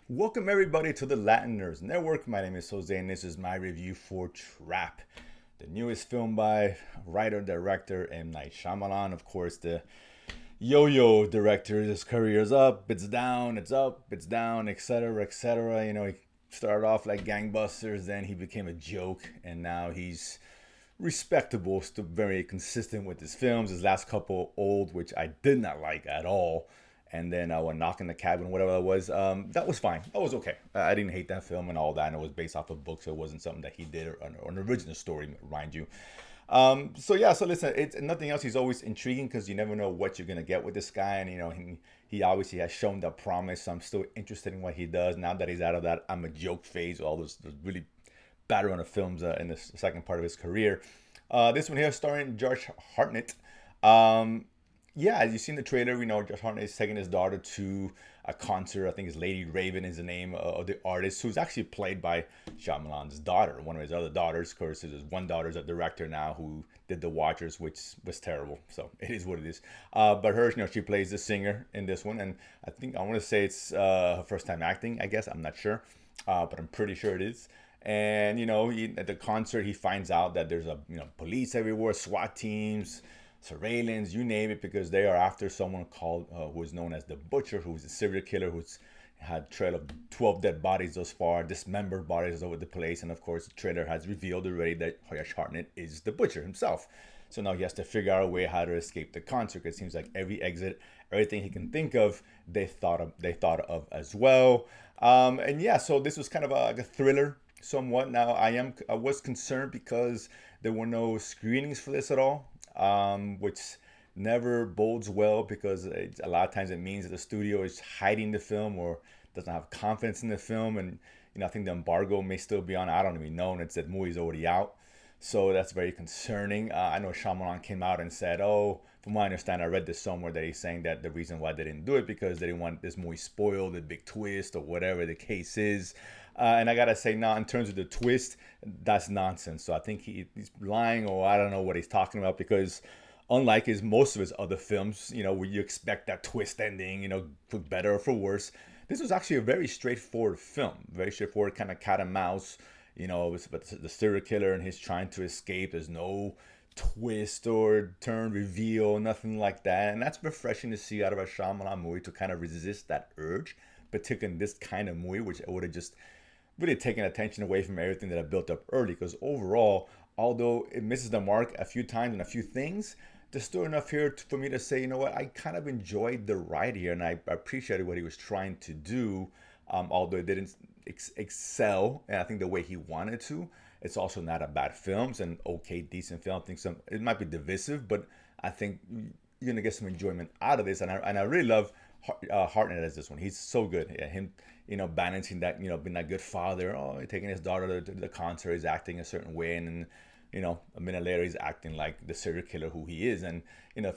Welcome everybody to the Latin Nerds Network. My name is Jose and this is my review for Trap, the newest film by writer director M. Night Shyamalan. Of course, the yo-yo director. His career's up, it's down, it's up, it's down, etc., etc. He started off like gangbusters, then he became a joke, and now he's respectable, still very consistent with his films. His last couple, Old, which I did not like at all, and then when Knock in the Cabin, whatever that was, that was fine. That was okay. I didn't hate that film and all that, and it was based off of books, so it wasn't something that he did or an original story, mind you. So listen, it's nothing else. He's always intriguing because you never know what you're gonna get with this guy, and he obviously has shown the promise. So I'm still interested in what he does now that he's out of that I'm a joke phase. All those really bad run of films in the second part of his career. This one here starring Josh Hartnett. Um, yeah, as you see in the trailer, Josh Hartnett is taking his daughter to a concert. I think it's Lady Raven is the name of the artist, who's actually played by Shyamalan's daughter, one of his other daughters. Of course, his one daughter's a director now who did The Watchers, which was terrible. So it is what it is. But her, she plays the singer in this one, and I want to say it's her first time acting. I guess I'm not sure, but I'm pretty sure it is. And at the concert, he finds out that there's a police everywhere, SWAT teams, surveillance, you name it, because they are after someone called who is known as the Butcher, who's a serial killer who's had a trail of 12 dead bodies thus far, dismembered bodies all over the place, and of course the trailer has revealed already that Josh Hartnett is the Butcher himself. So now he has to figure out a way how to escape the concert. It seems like every exit, everything he can think of, they thought of as well. And yeah, so this was kind of like a thriller somewhat. Now I was concerned because there were no screenings for this at all, which never bodes well because a lot of times it means that the studio is hiding the film or doesn't have confidence in the film, and I think the embargo may still be on. I don't even know, and it's that movie's already out. So that's very concerning. I know Shyamalan came out and said, "Oh, from what I understand, I read this somewhere that he's saying that the reason why they didn't do it because they didn't want this movie spoiled, the big twist or whatever the case is." And I gotta say, now in terms of the twist, that's nonsense. So I think he's lying, or I don't know what he's talking about, because unlike his most of his other films, where you expect that twist ending, for better or for worse, this was actually a very straightforward film, very straightforward kind of cat and mouse. It was about the serial killer and he's trying to escape. There's no twist or turn reveal, nothing like that, and that's refreshing to see out of a Shyamalan movie, to kind of resist that urge, particularly in this kind of movie, which would have just really taken attention away from everything that I built up early. Because overall, although it misses the mark a few times and a few things, there's still enough here for me to say, you know what, I kind of enjoyed the ride here, and I appreciated what he was trying to do. Although it didn't excel, and I think the way he wanted to, it's also not a bad film. It's an okay, decent film. I think it might be divisive, but I think you're gonna get some enjoyment out of this, and I really love Hartnett as this one. He's so good. Yeah, him, balancing that, being that good father. Oh, taking his daughter to the concert, he's acting a certain way, and then a minute later he's acting like the serial killer who he is. And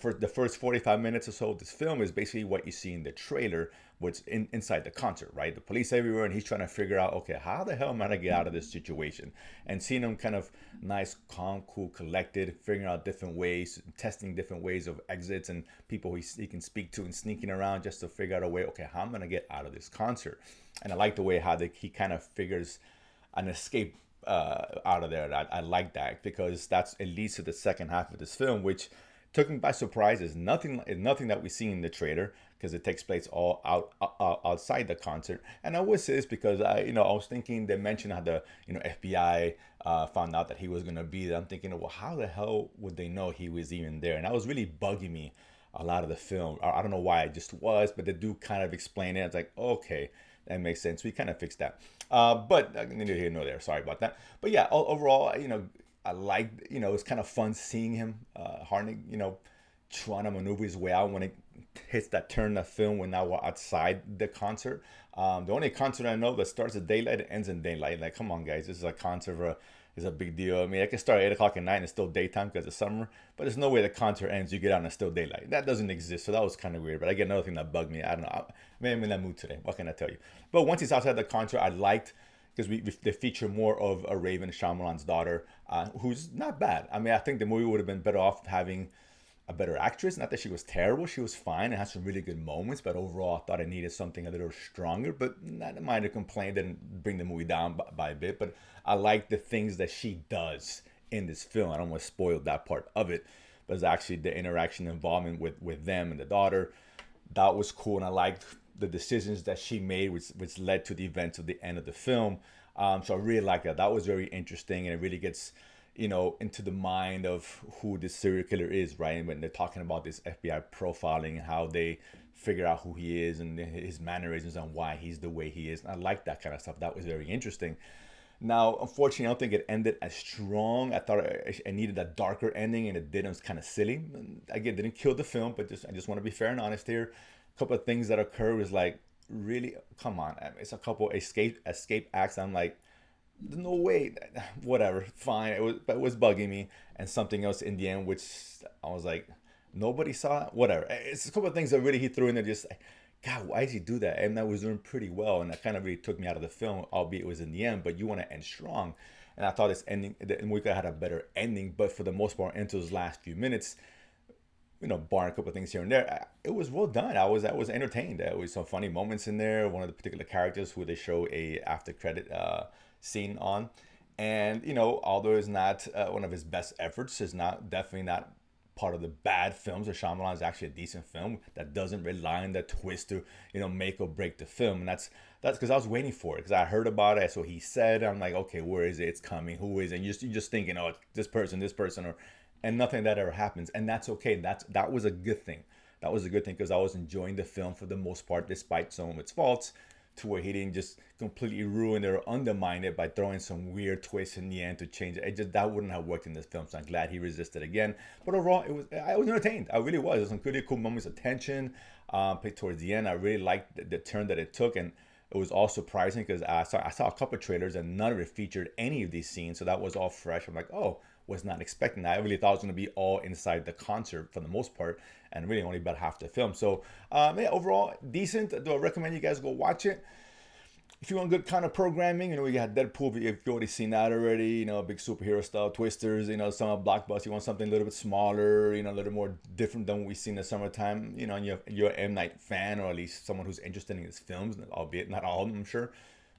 for the first 45 minutes or so of this film is basically what you see in the trailer, what's inside the concert, right? The police everywhere, and he's trying to figure out, okay, how the hell am I gonna get out of this situation? And seeing him kind of nice, calm, cool, collected, figuring out different ways, testing different ways of exits and people he can speak to, and sneaking around just to figure out a way, okay, how am I gonna get out of this concert? And I like the way how he kind of figures an escape out of there. I like that, because that's it leads to the second half of this film, which took me by surprise. Is nothing that we see in the trailer, because it takes place all outside the concert. And I would say this because I was thinking, they mentioned how the FBI found out that he was gonna be there. I'm thinking, well, how the hell would they know he was even there? And that was really bugging me a lot of the film. I don't know why it just was, but they do kind of explain it. It's like, okay, that makes sense. We kind of fixed that. But neither here nor there. Sorry about that. But yeah, overall, I like, it's kind of fun seeing him, Harney, trying to maneuver his way out when it hits that turn in the film when now we're outside the concert. The only concert I know that starts at daylight and ends in daylight. Like, come on, guys, this is a concert for is a big deal. I mean, I can start at 8 o'clock at night and it's still daytime because it's summer, but there's no way the concert ends, you get out and it's still daylight. That doesn't exist, so that was kind of weird. But I get another thing that bugged me. I don't know. Maybe I'm in that mood today. What can I tell you? But once he's outside the concert, I liked, because they feature more of a Raven, Shyamalan's daughter, who's not bad. I mean, I think the movie would have been better off having a better actress. Not that she was terrible, she was fine and had some really good moments, but overall I thought I needed something a little stronger. But not a minor complaint, didn't bring the movie down by a bit. But I like the things that she does in this film. I don't want to spoil that part of it, but it's actually the interaction involvement with them and the daughter. That was cool, and I liked the decisions that she made, which led to the events of the end of the film. So I really like that. That was very interesting, and it really gets, into the mind of who this serial killer is, right? And when they're talking about this FBI profiling and how they figure out who he is and his mannerisms and why he's the way he is. And I like that kind of stuff. That was very interesting. Now, unfortunately, I don't think it ended as strong. I thought it needed a darker ending, and it didn't. It was kind of silly. Again, didn't kill the film, but I just want to be fair and honest here. A couple of things that occur was like, really, come on. It's a couple escape acts. I'm like, there's no way. Whatever, fine. But it was bugging me, and something else in the end, which I was like, nobody saw it. Whatever. It's a couple of things that really he threw in there. Just God, why did he do that? And that was doing pretty well, and that kind of really took me out of the film, albeit it was in the end. But you want to end strong, and I thought this ending, the movie had a better ending. But for the most part, into those last few minutes, barring a couple of things here and there, it was well done. I was entertained. There was some funny moments in there. One of the particular characters who they show a after credit scene on, and although it's not one of his best efforts, it's not definitely not part of the bad films. Or Shyamalan is actually a decent film that doesn't rely on the twist to make or break the film, and that's because I was waiting for it because I heard about it. So he said, I'm like, okay, where is it? It's coming. Who is it? And you're just thinking, oh, this person, or and nothing of that ever happens, and that's okay. That was a good thing. That was a good thing because I was enjoying the film for the most part, despite some of its faults, to where he didn't just completely ruin it or undermine it by throwing some weird twists in the end to change it. That wouldn't have worked in this film. So I'm glad he resisted again. But overall, I was entertained. I really was. There's some really cool moments of tension. Towards the end, I really liked the turn that it took, and it was all surprising because I saw a couple of trailers and none of it featured any of these scenes. So that was all fresh. I'm like, oh, was not expecting that. I really thought it was going to be all inside the concert for the most part, and really only about half the film. So yeah, overall decent. Do I recommend you guys go watch it? If you want good kind of programming, we got Deadpool. If you've already seen that already, big superhero stuff, Twisters, some blockbuster. You want something a little bit smaller, a little more different than what we see in the summertime, and you're an M. Night fan, or at least someone who's interested in his films, albeit not all of them, I'm sure.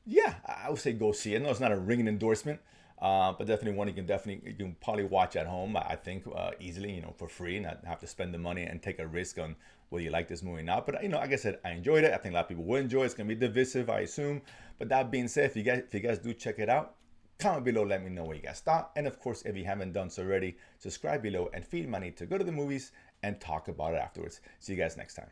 Yeah, I would say go see it. No, it's not a ringing endorsement, but definitely one you can probably watch at home. I think easily, for free, not have to spend the money and take a risk on whether you like this movie or not. But like I said, I enjoyed it. I think a lot of people will enjoy it. It's gonna be divisive, I assume. But that being said, if you guys do check it out, comment below, let me know what you guys thought. And of course, if you haven't done so already, subscribe below and feed money to go to the movies and talk about it afterwards. See you guys next time.